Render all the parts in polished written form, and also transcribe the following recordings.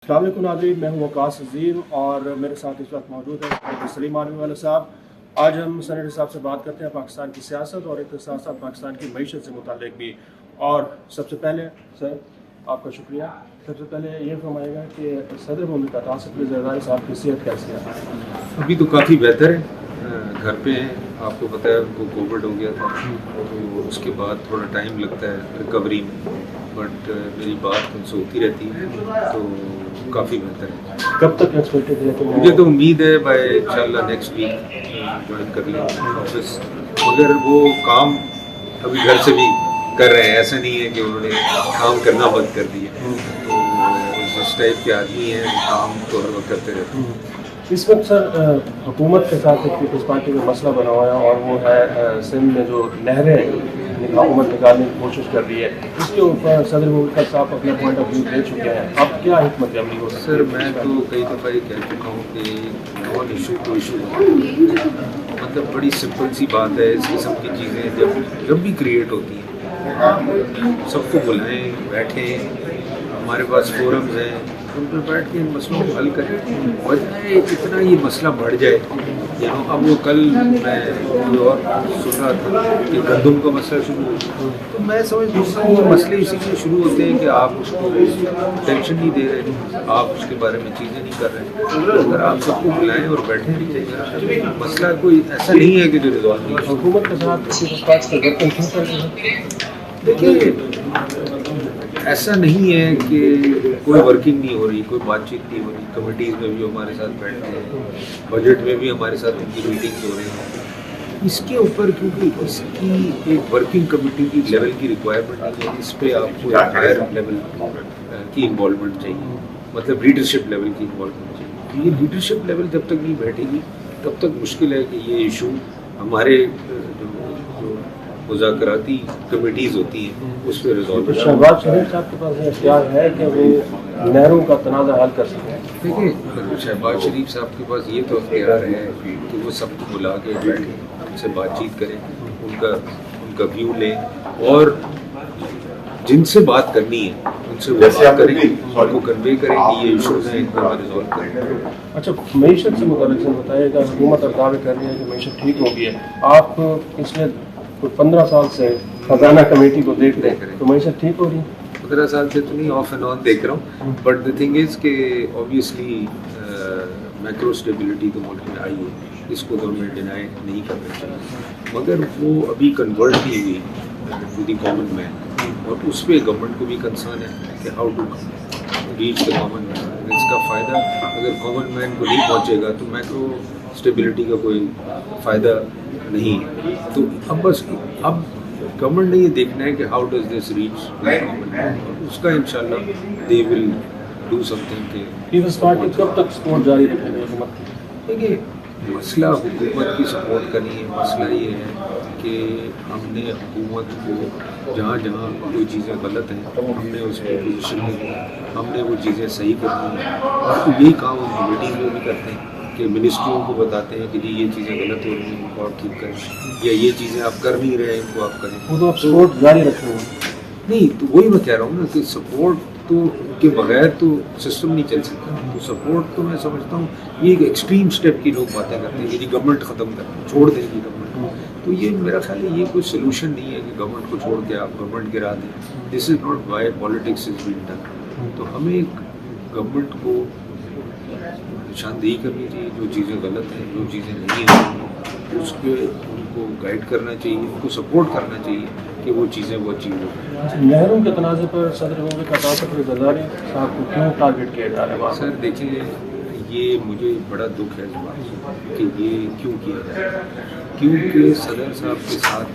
अस्सलाम वालेकुम नाज़रीन, मैं हूँ वकास अज़ीम और मेरे साथ इस वक्त मौजूद है सलीम आलमी वाला साहब। आज हम सेनेटर साहब से बात करते हैं पाकिस्तान की सियासत और इसके साथ साथ पाकिस्तान की मईशत से मुतालिक भी। और सबसे पहले सर आपका शुक्रिया। सबसे पहले ये फरमाइएगा कि सदर मुमलिकत आसिफ अली ज़रदारी साहब की सेहत कैसी है? अभी तो काफ़ी बेहतर है, घर पे हैं। आपको पता है उनको कोविड हो गया था, तो उसके बाद थोड़ा टाइम लगता है रिकवरी में, बट मेरी बात उनसे होती रहती है, तो काफ़ी बेहतर है। कब तक एक्सपेक्टेड है कि मुझे तो उम्मीद है बाय इंशाल्लाह नेक्स्ट वीक ज्वाइन कर लेंगे ऑफिस। मगर वो काम अभी घर से भी कर रहे हैं, ऐसा नहीं है कि उन्होंने काम करना बंद कर दिया। तो जिस टाइप के आदमी हैं काम तो हर वक्त करते रहते हैं। इस वक्त सर हुकूमत के साथ एक पीपल्स पार्टी का मसला बना हुआ है और वो है सिंध में जो नहरें हुकूमत निकालने की कोशिश कर रही है, इसके ऊपर सदर मुमलिकत साहब अपना पॉइंट ऑफ व्यू दे चुके हैं। अब क्या हिकमत अमली हो सकती है? सर मैं तो कई दफ़ा ये कह चुका हूँ कि नॉन इशू को इशू, मतलब बड़ी सिंपल सी बात है। इस किस्म की चीज़ें जब भी क्रिएट होती हैं, सबको बुलाएं, बैठें, हमारे पास फोरम्स हैं, उन पर बैठ के इन मसलों को हल करें। वजह इतना ये मसला बढ़ जाए अब वो कल मैं और सुन रहा था कि गंदम का मसला शुरू हो, तो मैं समझता हूँ ये मसले इसी से शुरू होते हैं कि आप उसको टेंशन नहीं दे रहे, आप उसके बारे में चीज़ें नहीं कर रहे। अगर आप सबको बुलाएं और बैठे नहीं चाहिए, मसला कोई ऐसा नहीं है कि जो रिजॉल्व नहीं है। हुकूमत के साथ देखिए ऐसा नहीं है कि कोई वर्किंग नहीं हो रही, कोई बातचीत नहीं हो रही। कमेटीज़ में भी हमारे साथ बैठते हैं, बजट में भी हमारे साथ उनकी मीटिंग्स हो रही हैं। इसके ऊपर क्योंकि इसकी एक वर्किंग कमेटी की लेवल की रिक्वायरमेंट नहीं है, इस पर आपको एक हायर लेवल की इन्वॉल्वमेंट चाहिए, मतलब लीडरशिप लेवल की इन्वॉल्वमेंट चाहिए। ये लीडरशिप लेवल जब तक नहीं बैठेगी तब तक मुश्किल है कि ये इशू हमारे जो मुज़ाकराती कमेटीज़ होती हैं उस पर रिजॉल्व। शहबाज शरीफ साहब के पास इख्तियार है कि वो नहरों का तनाज़ा हल कर सकें। देखिए शहबाज शरीफ साहब के पास ये तो इख्तियार है कि वो सबको बुला के बैठें, उनसे बातचीत करें, उनका व्यू लें और जिनसे बात करनी है उनसे वो बात करें, उनको कन्वे करें कि ये इशूज़ हैं, इनको रिजॉल्व करें। अच्छा, मईशत से मुताल्लिक़ से बताइएगा। हुकूमत अब दावे कर रही है कि मईशत ठीक हो गई है। आप पिछले 15 साल से खजाना कमेटी को देख रहे हैं, तो मईशत ठीक हो रही है? 15 साल से तो नहीं, ऑफ एंड ऑन देख रहा हूँ, बट द थिंग इज़ कि ऑब्वियसली मैक्रो स्टेबिलिटी तो मुल्क में आई है, इसको तो हमें डिनाई नहीं करना चाहिए। मगर वो अभी कन्वर्ट नहीं हुई टू द कॉमन मैन, और उस पर गवर्नमेंट को भी कंसर्न है कि how to reach the common man. इसका फ़ायदा अगर कॉमन मैन को नहीं पहुँचेगा तो मैक्रो स्टेबिलिटी का कोई फ़ायदा नहीं है। तो अब गवर्नमेंट ने ये देखना है कि how does this reach the common man, और उसका इंशाल्लाह दे विल डू समथिंग। के पीपल्स पार्टी कब तक सपोर्ट जारी रखेगी हुकूमत की? देखिए मसला हुकूमत की सपोर्ट का नहीं है, मसला ये है कि हमने हुकूमत को जहाँ जहाँ कोई चीज़ें गलत हैं हमने उस पर पोजिशन लेनी है, हमने वो चीज़ें सही करनी है। और यही काम हम कमेटीज़ में भी करते हैं कि मिनिस्ट्रियों को बताते हैं कि जी ये चीज़ें गलत हो रही हैं, इनको आप ठीक करें, या ये चीज़ें आप कर नहीं रहे हैं, इनको आप करें। वो तो आप सपोर्ट जारी रखेंगे? नहीं, तो वही मैं कह रहा हूँ ना कि सपोर्ट तो के बगैर तो सिस्टम नहीं चल सकता। तो सपोर्ट तो मैं समझता हूँ ये एक एक्सट्रीम स्टेप की लोग बातें करते हैं कि जी गवर्नमेंट ख़त्म कर छोड़ देंगी गवर्नमेंट, तो ये मेरा ख्याल है ये कोई सोल्यूशन नहीं है कि गवर्नमेंट को छोड़ के आप गवर्नमेंट गिरा दें। This is not why politics is being done. तो हमें गवर्नमेंट को निशानदेही करनी चाहिए, जो चीज़ें गलत हैं, जो चीज़ें नहीं हैं, उस पर उनको गाइड करना चाहिए, उनको सपोर्ट करना चाहिए कि वो चीज़ें वो अचीव हो। नहरों के तनाज़े पर सदर मुमलिकत आसिफ अली ज़रदारी साहब को क्यों टारगेट किया जा रहा है? सर देखिए ये मुझे बड़ा दुख है इस बात से कि ये क्यों किया जा रहा है, क्योंकि सदर साहब के साथ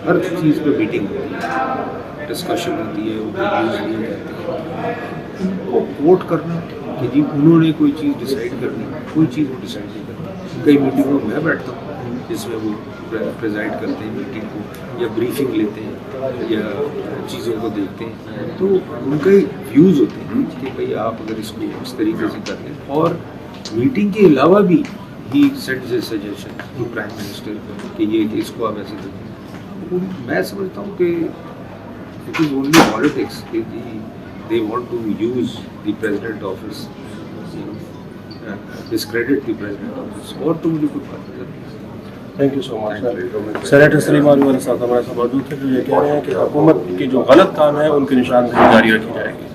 हर चीज़ पे मीटिंग होती है, डिस्कशन होती है, ओपिनियंस लिए जाते हैं। उनको कोट करना कि जी उन्होंने कोई चीज़ डिसाइड करनी, कोई चीज़ वो डिसाइड नहीं करती। कई मीटिंगों में मैं बैठता हूँ जिसमें वो प्रेजाइड करते हैं मीटिंग को, या ब्रीफिंग लेते हैं, या चीज़ों को देखते हैं, तो उनके व्यूज़ होते हैं कि भाई आप अगर इसको इस तरीके से कर लें। और मीटिंग के अलावा भी he sends a suggestion to prime minister कि ये इसको आप ऐसे करें। मैं समझता हूँ कि इट इज़ ओनली पॉलिटिक्स कि they want to use the president office, discredit the president office. اور تو مجھے کوئی بات نہیں. Thank you so much. Senator Saleem Alvi والے صاحب ہمارے ساتھ موجود تھے جو یہ کہہ رہے ہیں کہ حکومت کے جو غلط کام ہے ان کی نشاندہی جاری رکھی جائے گی.